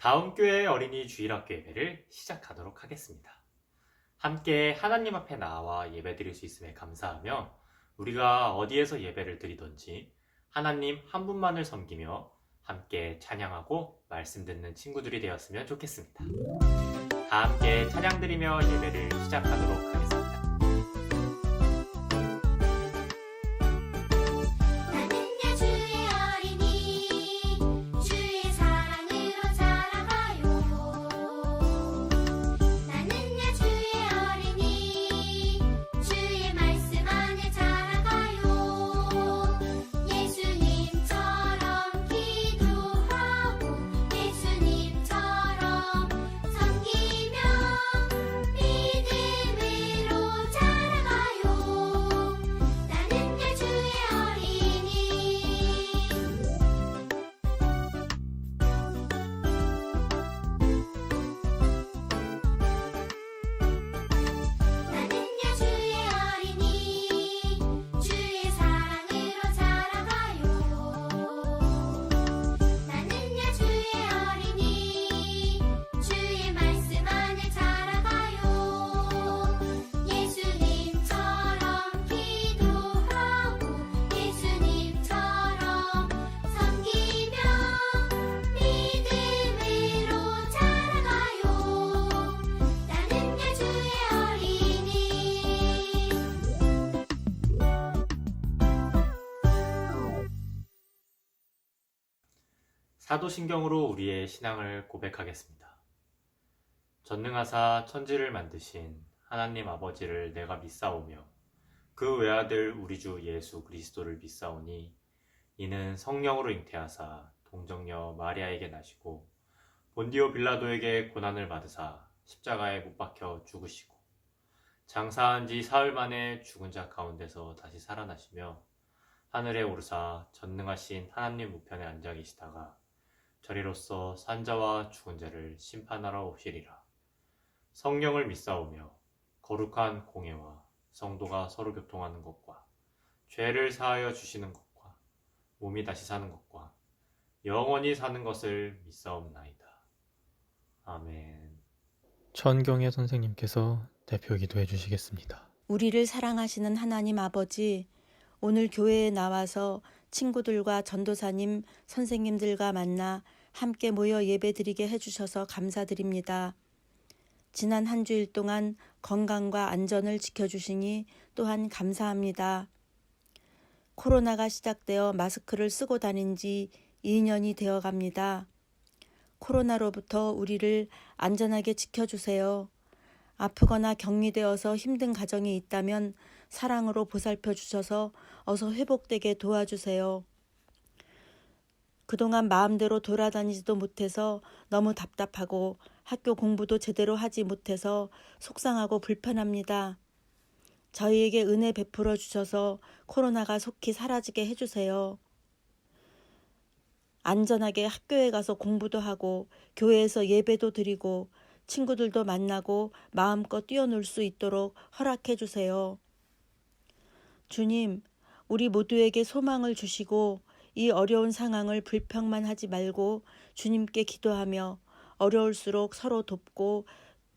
다음 교회 어린이 주일학교 예배를 시작하도록 하겠습니다. 함께 하나님 앞에 나와 예배 드릴 수 있음에 감사하며 우리가 어디에서 예배를 드리든지 하나님 한 분만을 섬기며 함께 찬양하고 말씀 듣는 친구들이 되었으면 좋겠습니다. 다 함께 찬양 드리며 예배를 시작하도록 하겠습니다. 나는야 주의 어린이 주의 사랑으로 자라가요. 나는야 주의 어린이 주의 말씀 안에 자라가요. 예수님처럼 기도하고 예수님처럼 섬기며 믿음으로 자라가요. 나는야 주의 어린이. 나는야 주의 어린이 주의 사랑으로 자라가요. 나는야 주의 어린이 주의 말씀 안에 자라가요. 예수님처럼 기도하고 예수님처럼 섬기며 믿음으로 자라가요. 나는야 주의 어린이. 사도신경으로 우리의 신앙을 고백하겠습니다. 전능하사 천지를 만드신 하나님 아버지를 내가 믿사오며 그 외아들 우리 주 예수 그리스도를 믿사오니 이는 성령으로 잉태하사 동정녀 마리아에게 나시고 본디오 빌라도에게 고난을 받으사 십자가에 못 박혀 죽으시고 장사한 지 사흘 만에 죽은 자 가운데서 다시 살아나시며 하늘에 오르사 전능하신 하나님 우편에 앉아 계시다가 저리로서 산자와 죽은 자를 심판하러 오시리라. 성령을 믿사오며 거룩한 공예와 성도가 서로 교통하는 것과 죄를 사하여 주시는 것과 몸이 다시 사는 것과 영원히 사는 것을 믿사옵나이다. 아멘. 천경애 선생님께서 대표 기도해 주시겠습니다. 우리를 사랑하시는 하나님 아버지, 오늘 교회에 나와서 친구들과 전도사님, 선생님들과 만나 함께 모여 예배드리게 해주셔서 감사드립니다. 지난 한 주일 동안 건강과 안전을 지켜주시니 또한 감사합니다. 코로나가 시작되어 마스크를 쓰고 다닌 지 2년이 되어 갑니다. 코로나로부터 우리를 안전하게 지켜주세요. 아프거나 격리되어서 힘든 가정이 있다면 사랑으로 보살펴 주셔서 어서 회복되게 도와주세요. 그동안 마음대로 돌아다니지도 못해서 너무 답답하고 학교 공부도 제대로 하지 못해서 속상하고 불편합니다. 저희에게 은혜 베풀어 주셔서 코로나가 속히 사라지게 해주세요. 안전하게 학교에 가서 공부도 하고 교회에서 예배도 드리고 친구들도 만나고 마음껏 뛰어놀 수 있도록 허락해 주세요. 주님, 우리 모두에게 소망을 주시고 이 어려운 상황을 불평만 하지 말고 주님께 기도하며 어려울수록 서로 돕고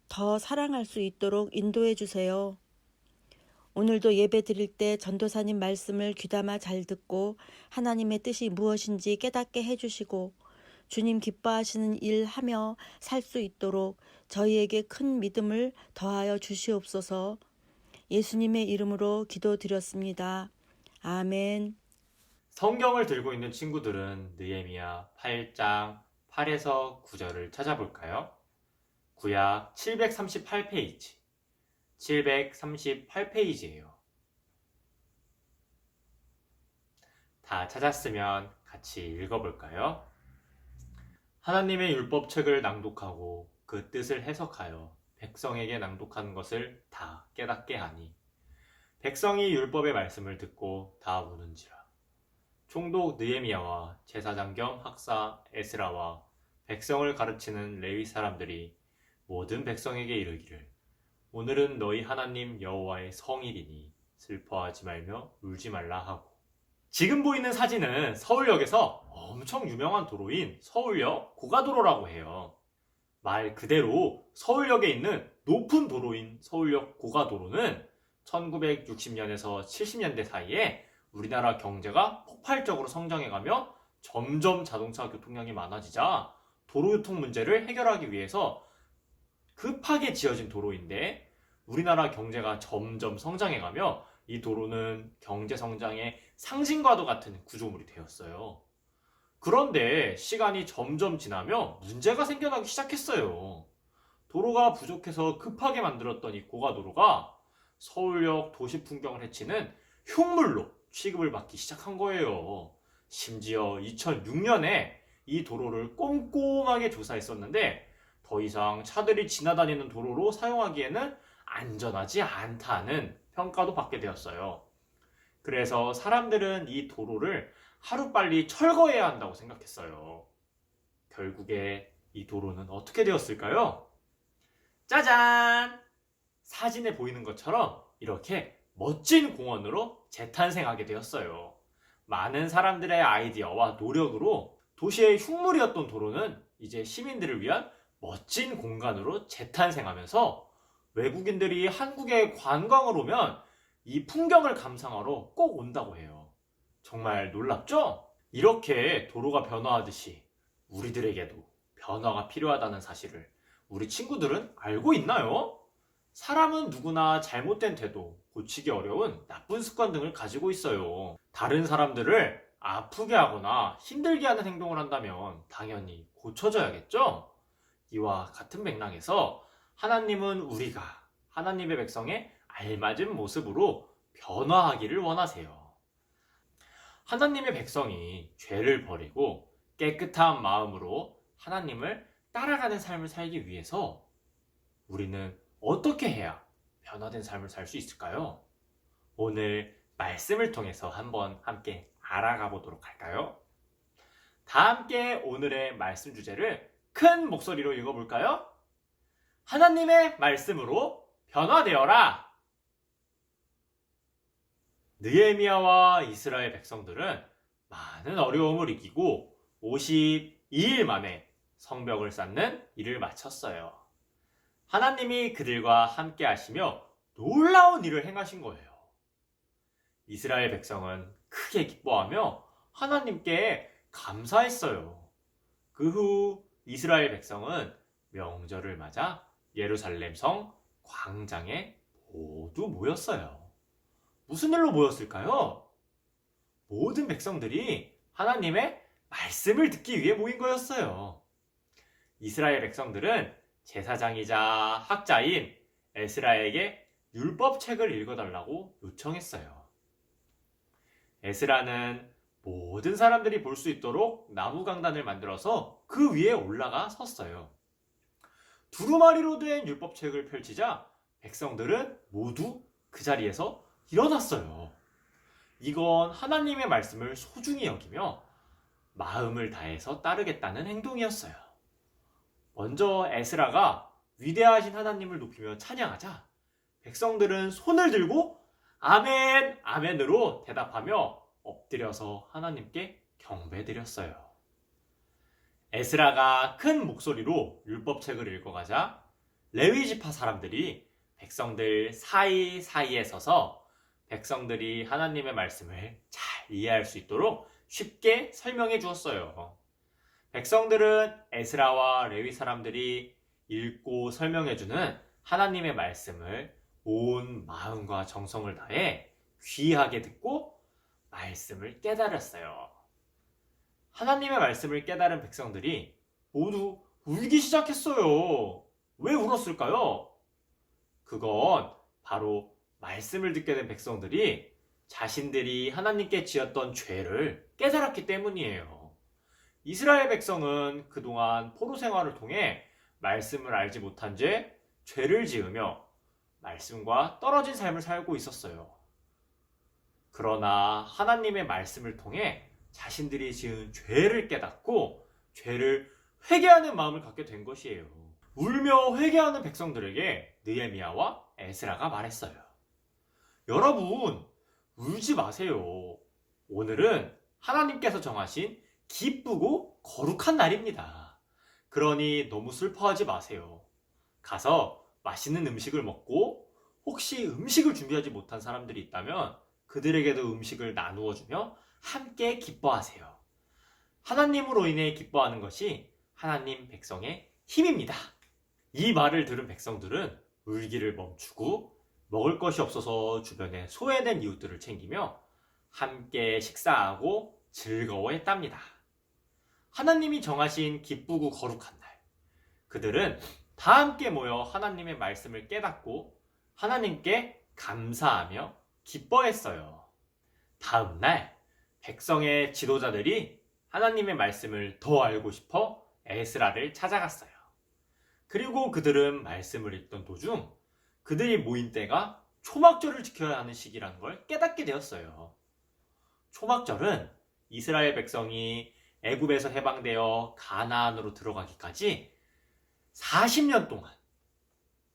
더 사랑할 수 있도록 인도해 주세요. 오늘도 예배 드릴 때 전도사님 말씀을 귀담아 잘 듣고 하나님의 뜻이 무엇인지 깨닫게 해주시고 주님 기뻐하시는 일 하며 살 수 있도록 저희에게 큰 믿음을 더하여 주시옵소서. 예수님의 이름으로 기도드렸습니다. 아멘. 성경을 들고 있는 친구들은 느헤미야 8장 8에서 9절을 찾아볼까요? 구약 738페이지. 738페이지예요. 다 찾았으면 같이 읽어볼까요? 하나님의 율법책을 낭독하고 그 뜻을 해석하여 백성에게 낭독하는 것을 다 깨닫게 하니 백성이 율법의 말씀을 듣고 다 우는지라. 총독 느헤미야와 제사장 겸 학사 에스라와 백성을 가르치는 레위 사람들이 모든 백성에게 이르기를 오늘은 너희 하나님 여호와의 성일이니 슬퍼하지 말며 울지 말라 하고. 지금 보이는 사진은 서울역에서 엄청 유명한 도로인 서울역 고가도로라고 해요. 말 그대로 서울역에 있는 높은 도로인 서울역 고가도로는 1960년에서 70년대 사이에 우리나라 경제가 폭발적으로 성장해가며 점점 자동차 교통량이 많아지자 도로교통 문제를 해결하기 위해서 급하게 지어진 도로인데, 우리나라 경제가 점점 성장해가며 이 도로는 경제 성장의 상징과도 같은 구조물이 되었어요. 그런데 시간이 점점 지나며 문제가 생겨나기 시작했어요. 도로가 부족해서 급하게 만들었던 이 고가도로가 서울역 도시 풍경을 해치는 흉물로 취급을 받기 시작한 거예요. 심지어 2006년에 이 도로를 꼼꼼하게 조사했었는데 더 이상 차들이 지나다니는 도로로 사용하기에는 안전하지 않다는 평가도 받게 되었어요. 그래서 사람들은 이 도로를 하루빨리 철거해야 한다고 생각했어요. 결국에 이 도로는 어떻게 되었을까요? 짜잔! 사진에 보이는 것처럼 이렇게 멋진 공원으로 재탄생하게 되었어요. 많은 사람들의 아이디어와 노력으로 도시의 흉물이었던 도로는 이제 시민들을 위한 멋진 공간으로 재탄생하면서 외국인들이 한국에 관광을 오면 이 풍경을 감상하러 꼭 온다고 해요. 정말 놀랍죠? 이렇게 도로가 변화하듯이 우리들에게도 변화가 필요하다는 사실을 우리 친구들은 알고 있나요? 사람은 누구나 잘못된 태도, 고치기 어려운 나쁜 습관 등을 가지고 있어요. 다른 사람들을 아프게 하거나 힘들게 하는 행동을 한다면 당연히 고쳐져야겠죠? 이와 같은 맥락에서 하나님은 우리가 하나님의 백성에 알맞은 모습으로 변화하기를 원하세요. 하나님의 백성이 죄를 버리고 깨끗한 마음으로 하나님을 따라가는 삶을 살기 위해서 우리는 어떻게 해야 변화된 삶을 살 수 있을까요? 오늘 말씀을 통해서 한번 함께 알아가 보도록 할까요? 다 함께 오늘의 말씀 주제를 큰 목소리로 읽어볼까요? 하나님의 말씀으로 변화되어라! 느헤미야와 이스라엘 백성들은 많은 어려움을 이기고 52일 만에 성벽을 쌓는 일을 마쳤어요. 하나님이 그들과 함께 하시며 놀라운 일을 행하신 거예요. 이스라엘 백성은 크게 기뻐하며 하나님께 감사했어요. 그 후 이스라엘 백성은 명절을 맞아 예루살렘 성 광장에 모두 모였어요. 무슨 일로 모였을까요? 모든 백성들이 하나님의 말씀을 듣기 위해 모인 거였어요. 이스라엘 백성들은 제사장이자 학자인 에스라에게 율법책을 읽어달라고 요청했어요. 에스라는 모든 사람들이 볼 수 있도록 나무 강단을 만들어서 그 위에 올라가 섰어요. 두루마리로 된 율법책을 펼치자 백성들은 모두 그 자리에서 일어났어요. 이건 하나님의 말씀을 소중히 여기며 마음을 다해서 따르겠다는 행동이었어요. 먼저 에스라가 위대하신 하나님을 높이며 찬양하자 백성들은 손을 들고 아멘, 아멘으로 대답하며 엎드려서 하나님께 경배드렸어요. 에스라가 큰 목소리로 율법책을 읽어가자 레위 지파 사람들이 백성들 사이사이에 서서 백성들이 하나님의 말씀을 잘 이해할 수 있도록 쉽게 설명해 주었어요. 백성들은 에스라와 레위 사람들이 읽고 설명해주는 하나님의 말씀을 온 마음과 정성을 다해 귀하게 듣고 말씀을 깨달았어요. 하나님의 말씀을 깨달은 백성들이 모두 울기 시작했어요. 왜 울었을까요? 그건 바로 말씀을 듣게 된 백성들이 자신들이 하나님께 지었던 죄를 깨달았기 때문이에요. 이스라엘 백성은 그동안 포로 생활을 통해 말씀을 알지 못한 채 죄를 지으며 말씀과 떨어진 삶을 살고 있었어요. 그러나 하나님의 말씀을 통해 자신들이 지은 죄를 깨닫고 죄를 회개하는 마음을 갖게 된 것이에요. 울며 회개하는 백성들에게 느헤미야와 에스라가 말했어요. 여러분, 울지 마세요. 오늘은 하나님께서 정하신 기쁘고 거룩한 날입니다. 그러니 너무 슬퍼하지 마세요. 가서 맛있는 음식을 먹고 혹시 음식을 준비하지 못한 사람들이 있다면 그들에게도 음식을 나누어 주며 함께 기뻐하세요. 하나님으로 인해 기뻐하는 것이 하나님 백성의 힘입니다. 이 말을 들은 백성들은 울기를 멈추고 먹을 것이 없어서 주변에 소외된 이웃들을 챙기며 함께 식사하고 즐거워했답니다. 하나님이 정하신 기쁘고 거룩한 날, 그들은 다 함께 모여 하나님의 말씀을 깨닫고 하나님께 감사하며 기뻐했어요. 다음 날 백성의 지도자들이 하나님의 말씀을 더 알고 싶어 에스라를 찾아갔어요. 그리고 그들은 말씀을 읽던 도중 그들이 모인 때가 초막절을 지켜야 하는 시기라는 걸 깨닫게 되었어요. 초막절은 이스라엘 백성이 애굽에서 해방되어 가나안으로 들어가기까지 40년 동안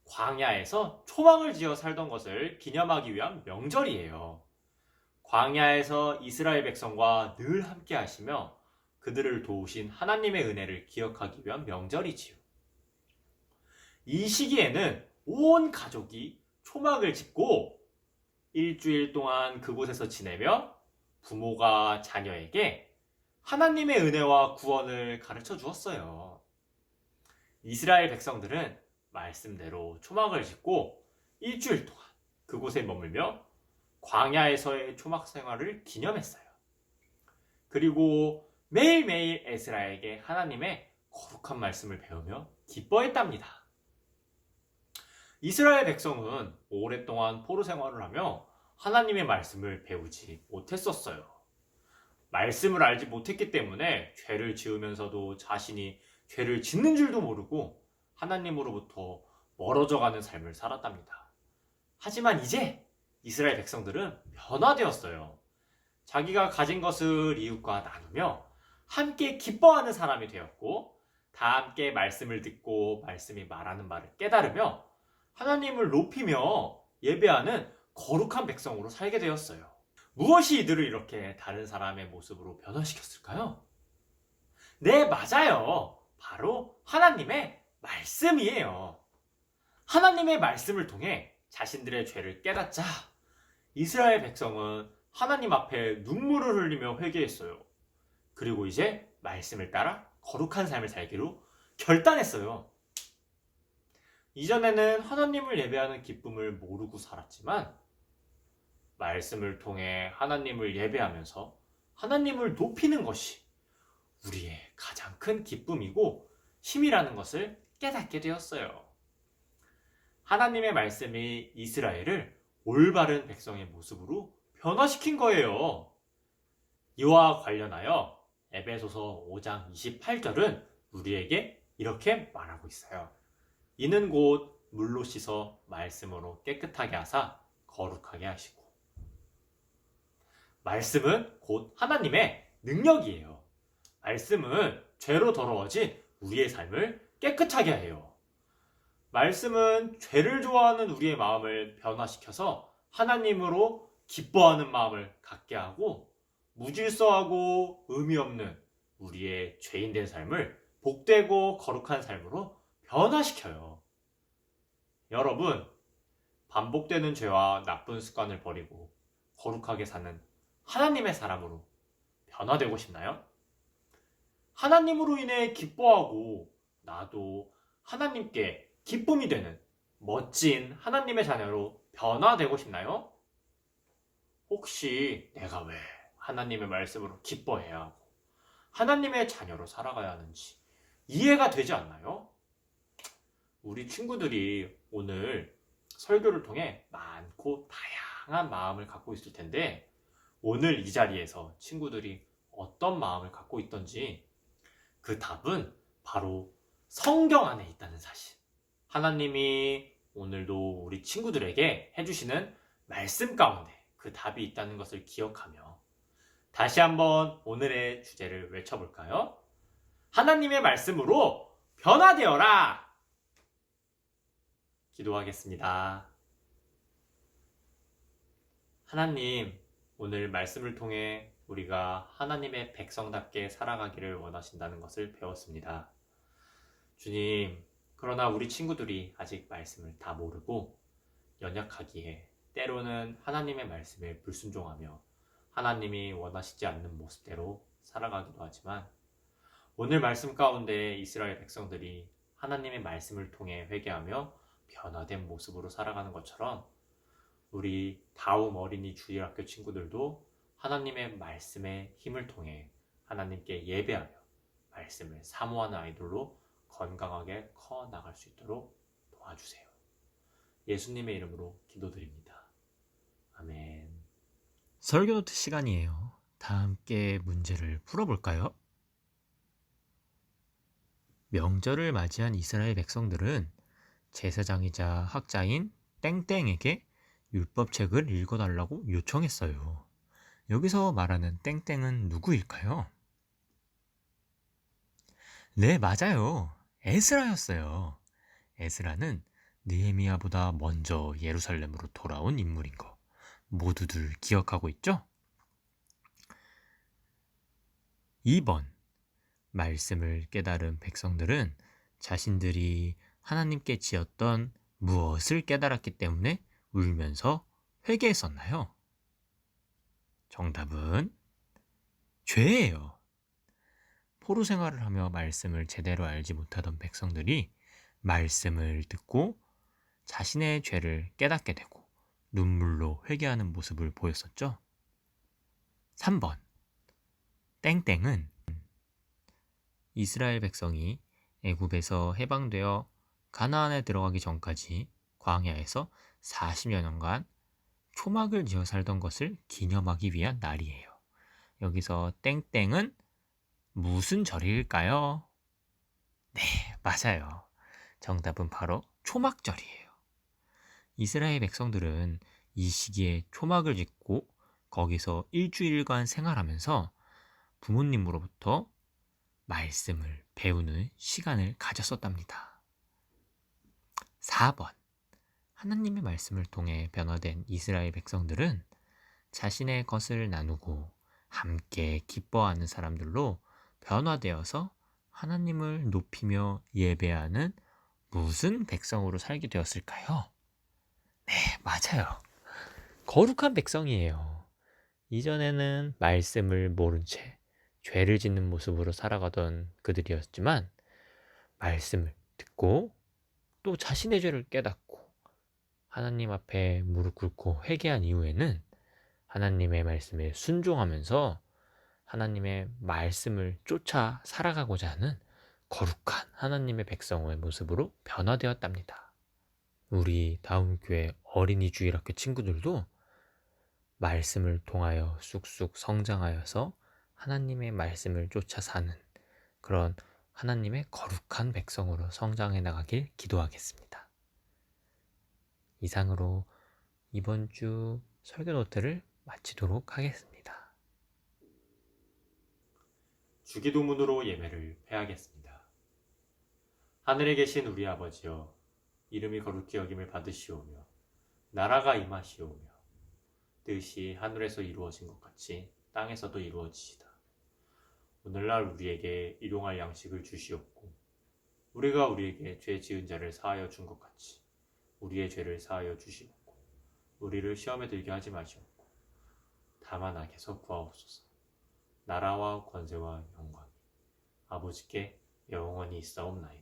광야에서 초막을 지어 살던 것을 기념하기 위한 명절이에요. 광야에서 이스라엘 백성과 늘 함께 하시며 그들을 도우신 하나님의 은혜를 기억하기 위한 명절이지요. 이 시기에는 온 가족이 초막을 짓고 일주일 동안 그곳에서 지내며 부모가 자녀에게 하나님의 은혜와 구원을 가르쳐 주었어요. 이스라엘 백성들은 말씀대로 초막을 짓고 일주일 동안 그곳에 머물며 광야에서의 초막 생활을 기념했어요. 그리고 매일매일 에스라에게 하나님의 거룩한 말씀을 배우며 기뻐했답니다. 이스라엘 백성은 오랫동안 포로 생활을 하며 하나님의 말씀을 배우지 못했었어요. 말씀을 알지 못했기 때문에 죄를 지으면서도 자신이 죄를 짓는 줄도 모르고 하나님으로부터 멀어져가는 삶을 살았답니다. 하지만 이제 이스라엘 백성들은 변화되었어요. 자기가 가진 것을 이웃과 나누며 함께 기뻐하는 사람이 되었고 다 함께 말씀을 듣고 말씀이 말하는 말을 깨달으며 하나님을 높이며 예배하는 거룩한 백성으로 살게 되었어요. 무엇이 이들을 이렇게 다른 사람의 모습으로 변화시켰을까요? 네, 맞아요. 바로 하나님의 말씀이에요. 하나님의 말씀을 통해 자신들의 죄를 깨닫자 이스라엘 백성은 하나님 앞에 눈물을 흘리며 회개했어요. 그리고 이제 말씀을 따라 거룩한 삶을 살기로 결단했어요. 이전에는 하나님을 예배하는 기쁨을 모르고 살았지만 말씀을 통해 하나님을 예배하면서 하나님을 높이는 것이 우리의 가장 큰 기쁨이고 힘이라는 것을 깨닫게 되었어요. 하나님의 말씀이 이스라엘을 올바른 백성의 모습으로 변화시킨 거예요. 이와 관련하여 에베소서 5장 28절은 우리에게 이렇게 말하고 있어요. 이는 곧 물로 씻어 말씀으로 깨끗하게 하사 거룩하게 하시고. 말씀은 곧 하나님의 능력이에요. 말씀은 죄로 더러워진 우리의 삶을 깨끗하게 해요. 말씀은 죄를 좋아하는 우리의 마음을 변화시켜서 하나님으로 기뻐하는 마음을 갖게 하고 무질서하고 의미 없는 우리의 죄인된 삶을 복되고 거룩한 삶으로 변화시켜요. 여러분, 반복되는 죄와 나쁜 습관을 버리고 거룩하게 사는 하나님의 사람으로 변화되고 싶나요? 하나님으로 인해 기뻐하고 나도 하나님께 기쁨이 되는 멋진 하나님의 자녀로 변화되고 싶나요? 혹시 내가 왜 하나님의 말씀으로 기뻐해야 하고 하나님의 자녀로 살아가야 하는지 이해가 되지 않나요? 우리 친구들이 오늘 설교를 통해 많고 다양한 마음을 갖고 있을 텐데 오늘 이 자리에서 친구들이 어떤 마음을 갖고 있던지 그 답은 바로 성경 안에 있다는 사실. 하나님이 오늘도 우리 친구들에게 해주시는 말씀 가운데 그 답이 있다는 것을 기억하며 다시 한번 오늘의 주제를 외쳐볼까요? 하나님의 말씀으로 변화되어라! 기도하겠습니다. 하나님, 오늘 말씀을 통해 우리가 하나님의 백성답게 살아가기를 원하신다는 것을 배웠습니다. 주님, 그러나 우리 친구들이 아직 말씀을 다 모르고 연약하기에 때로는 하나님의 말씀에 불순종하며 하나님이 원하시지 않는 모습대로 살아가기도 하지만 오늘 말씀 가운데 이스라엘 백성들이 하나님의 말씀을 통해 회개하며 변화된 모습으로 살아가는 것처럼 우리 다움 어린이 주일학교 친구들도 하나님의 말씀의 힘을 통해 하나님께 예배하며 말씀을 사모하는 아이들로 건강하게 커 나갈 수 있도록 도와주세요. 예수님의 이름으로 기도드립니다. 아멘. 설교노트 시간이에요. 다 함께 문제를 풀어볼까요? 명절을 맞이한 이스라엘 백성들은 제사장이자 학자인 땡땡에게 율법책을 읽어달라고 요청했어요. 여기서 말하는 땡땡은 누구일까요? 네, 맞아요. 에스라였어요. 에스라는 느헤미야보다 먼저 예루살렘으로 돌아온 인물인 거 모두들 기억하고 있죠? 2번. 말씀을 깨달은 백성들은 자신들이 하나님께 지었던 무엇을 깨달았기 때문에 울면서 회개했었나요? 정답은 죄예요. 포로 생활을 하며 말씀을 제대로 알지 못하던 백성들이 말씀을 듣고 자신의 죄를 깨닫게 되고 눈물로 회개하는 모습을 보였었죠. 3번. 땡땡은 이스라엘 백성이 애굽에서 해방되어 가나안에 들어가기 전까지 광야에서 40여 년간 초막을 지어 살던 것을 기념하기 위한 날이에요. 여기서 땡땡은 무슨 절일까요? 네, 맞아요. 정답은 바로 초막절이에요. 이스라엘 백성들은 이 시기에 초막을 짓고 거기서 일주일간 생활하면서 부모님으로부터 말씀을 배우는 시간을 가졌었답니다. 4번. 하나님의 말씀을 통해 변화된 이스라엘 백성들은 자신의 것을 나누고 함께 기뻐하는 사람들로 변화되어서 하나님을 높이며 예배하는 무슨 백성으로 살게 되었을까요? 네, 맞아요. 거룩한 백성이에요. 이전에는 말씀을 모른 채 죄를 짓는 모습으로 살아가던 그들이었지만 말씀을 듣고 또 자신의 죄를 깨닫고 하나님 앞에 무릎 꿇고 회개한 이후에는 하나님의 말씀에 순종하면서 하나님의 말씀을 쫓아 살아가고자 하는 거룩한 하나님의 백성의 모습으로 변화되었답니다. 우리 다음교회 어린이 주일학교 친구들도 말씀을 통하여 쑥쑥 성장하여서 하나님의 말씀을 쫓아 사는 그런 하나님의 거룩한 백성으로 성장해 나가길 기도하겠습니다. 이상으로 이번 주 설교 노트를 마치도록 하겠습니다. 주기도문으로 예배를 패하겠습니다. 하늘에 계신 우리 아버지여, 이름이 거룩히 여김을 받으시오며 나라가 임하시오며 뜻이 하늘에서 이루어진 것 같이 땅에서도 이루어지시다. 오늘날 우리에게 일용할 양식을 주시옵고 우리가 우리에게 죄 지은 자를 사하여 준 것 같이 우리의 죄를 사하여 주시옵고 우리를 시험에 들게 하지 마시옵고 다만 악에서 구하옵소서. 나라와 권세와 영광이 아버지께 영원히 있사옵나이다.